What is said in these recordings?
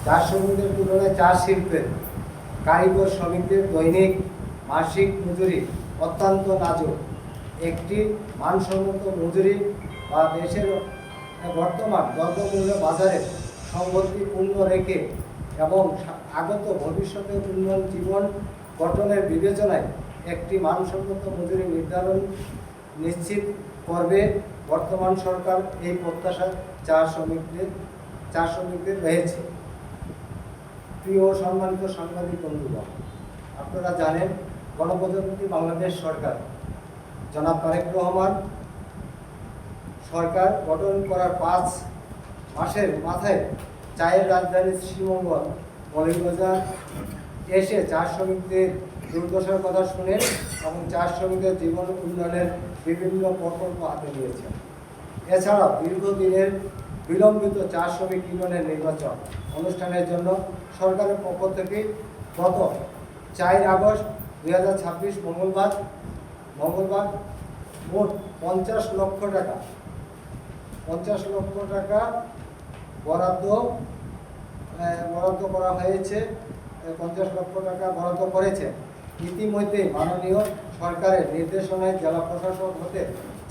চা শ্রমিকদের তুলনায় চা শিল্পের কারিগর শ্রমিকদের দৈনিক মাসিক মজুরি অত্যন্ত নাজুক। একটি মানসম্মত মজুরি বা দেশের বর্তমান দ্রব্যমূল্য বাজারে সংগতিপূর্ণ রেখে এবং আগত ভবিষ্যতের উন্নয়ন জীবন গঠনের বিবেচনায় একটি মানসম্মত মজুরি নির্ধারণ নিশ্চিত করবে বর্তমান সরকার। এই প্রত্যাশা চা শ্রমিকদের রয়েছে। প্রিয় সম্মানিত সাংবাদিক বন্ধুগণ, আপনারা জানেন গণপ্রজাতন্ত্রী বাংলাদেশ সরকার জনাব তারেক রহমান সরকার গঠন করার 5 মাসের মাথায় চায়ের রাজধানী শ্রীমঙ্গল মৌলভীবাজার এসে চা শ্রমিকদের দুর্দশার কথা শুনেন এবং চা শ্রমিকদের জীবন উন্নয়নের বিভিন্ন প্রকল্প হাতে নিয়েছেন। এছাড়াও দীর্ঘদিনের বিলম্বিত চা শ্রমিক ইউনিয়নের নির্বাচন অনুষ্ঠানের জন্য সরকারের পক্ষ থেকে গত 4 আগস্ট 2026 মঙ্গলবার মোট 50 লক্ষ টাকা বরাদ্দ করা হয়েছে। 50 লক্ষ টাকা বরাদ্দ করেছে। ইতিমধ্যে মাননীয় সরকারের নির্দেশনায় জেলা প্রশাসক হতে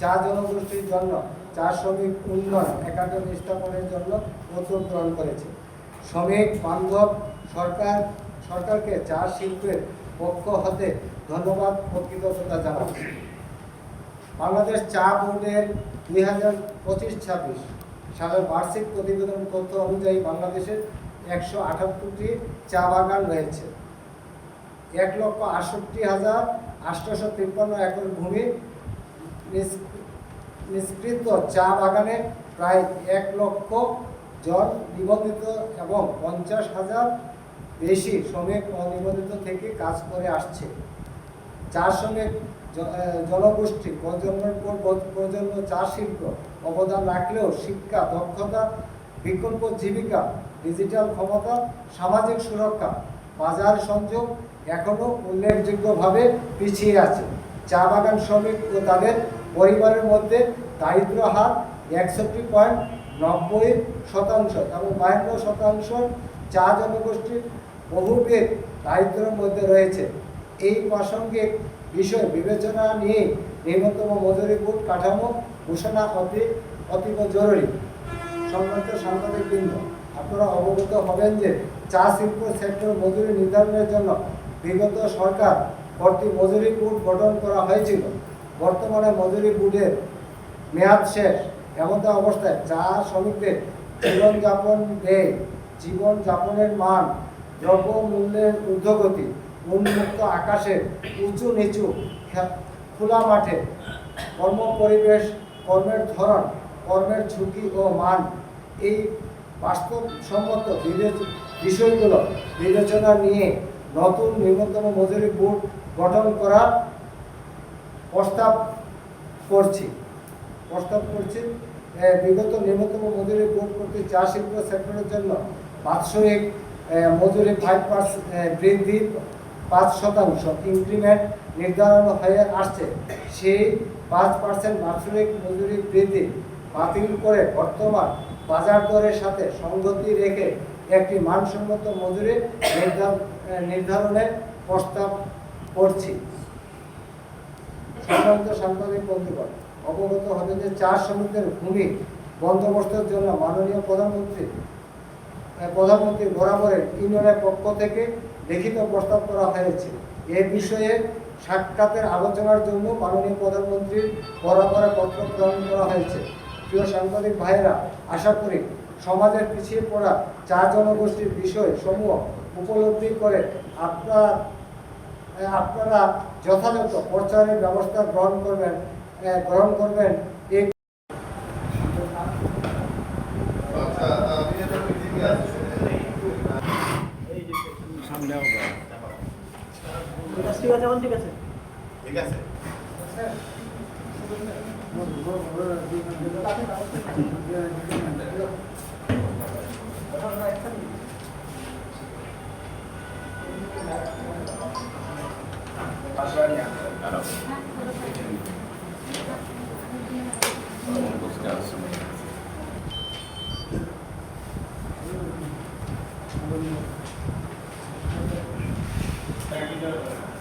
চা জনগোষ্ঠীর জন্য চা শ্রমিক উন্নয়ন একাডেমি স্থাপনের জন্য উদ্যোগ গ্রহণ করেছে। শ্রমিক বান্ধব সরকারকে চা শিল্পের পক্ষ হতে ধন্যবাদ ও কৃতজ্ঞতা জানাচ্ছি। বাংলাদেশ চা বোর্ডের 2025-26 সালের বার্ষিক প্রতিবেদন তথ্য অনুযায়ী বাংলাদেশের 178টি চা বাগান রয়েছে। 1,68,853 একর ভূমি নিষ্কৃত চা বাগানে প্রায় 1 লক্ষ জন নিবন্ধিত এবং 50,000 বেশি শ্রমিক অনিবন্ধিত থেকে কাজ করে আসছে। চা শ্রমিক জনগোষ্ঠী প্রজন্মের পর প্রজন্ম চা শিল্প অবদান রাখলেও শিক্ষা, দক্ষতা, বিকল্প জীবিকা, ডিজিটাল ক্ষমতা, সামাজিক সুরক্ষা, বাজার সংযোগ এখনও উল্লেখযোগ্যভাবে পিছিয়ে আছে। চা বাগান শ্রমিক ও তাদের পরিবারের মধ্যে দারিদ্র্য হার 61.90% এবং 52% চা জনগোষ্ঠীর বহুবেগ দারিদ্র্যের মধ্যে রয়েছে। এই প্রাসঙ্গিক বিষয় বিবেচনা নিয়ে নিম্নতম মজুরি বোর্ড কাঠামো ঘোষণা অতীব জরুরি। সম্মানিত সাংবাদিকবৃন্দ, আপনারা অবগত হবেন যে চা শিল্প সেক্টর মজুরি নির্ধারণের জন্য বিগত সরকার কর্তৃক মজুরি বোর্ড গঠন করা হয়েছিল। বর্তমানে মজুরি বোর্ডের মেয়াদ শেষ। এমত অবস্থায় চা শ্রমিকদের জীবনযাপনের মান, দ্রব্যমূল্যের ঊর্ধ্বগতি, উন্মুক্ত আকাশের উঁচু নিচু খোলা মাঠে কর্মপরিবেশ, কর্মের ধরন, কর্মের ঝুঁকি ও মান, এই বাস্তবসম্মত বিষয়গুলো বিবেচনা নিয়ে নতুন নিম্নতম মজুরি বোর্ড গঠন করার প্রস্তাব করছি। বিগত নিম্নতম মজুরি বোর্ড কর্তৃক চা শিল্প সেক্টরের জন্য বাৎসরিক মজুরি 5% বৃদ্ধি 5% ইনক্রিমেন্ট নির্ধারণ হয়ে আসছে। সেই 5% বাৎসরিক মজুরি বৃদ্ধি বাতিল করে বর্তমান বাজার দরের সাথে সংগতি রেখে একটি মানসম্মত মজুরি নির্ধারণের প্রস্তাব করছি। সম্মানিত সাংবাদিক বন্ধুগণ, অবগত হবে যে চা শ্রমিকদের ভূমি বন্দোবস্তের জন্য মাননীয় প্রধানমন্ত্রী বরাবরের ইউনিয়নের পক্ষ থেকে লিখিত প্রস্তাব করা হয়েছে। এ বিষয়ে সাক্ষাতের আলোচনার জন্য মাননীয় প্রধানমন্ত্রীর বরাবরের পত্র গ্রহণ করা হয়েছে। প্রিয় সাংবাদিক ভাইয়েরা, আশা করি সমাজের পিছিয়ে পড়া চা জনগোষ্ঠীর বিষয় সমূহ উপলব্ধি করে আপনারা যথাযথ প্রচারের ব্যবস্থা গ্রহণ করবেন। ঠিক আছে। Thank you.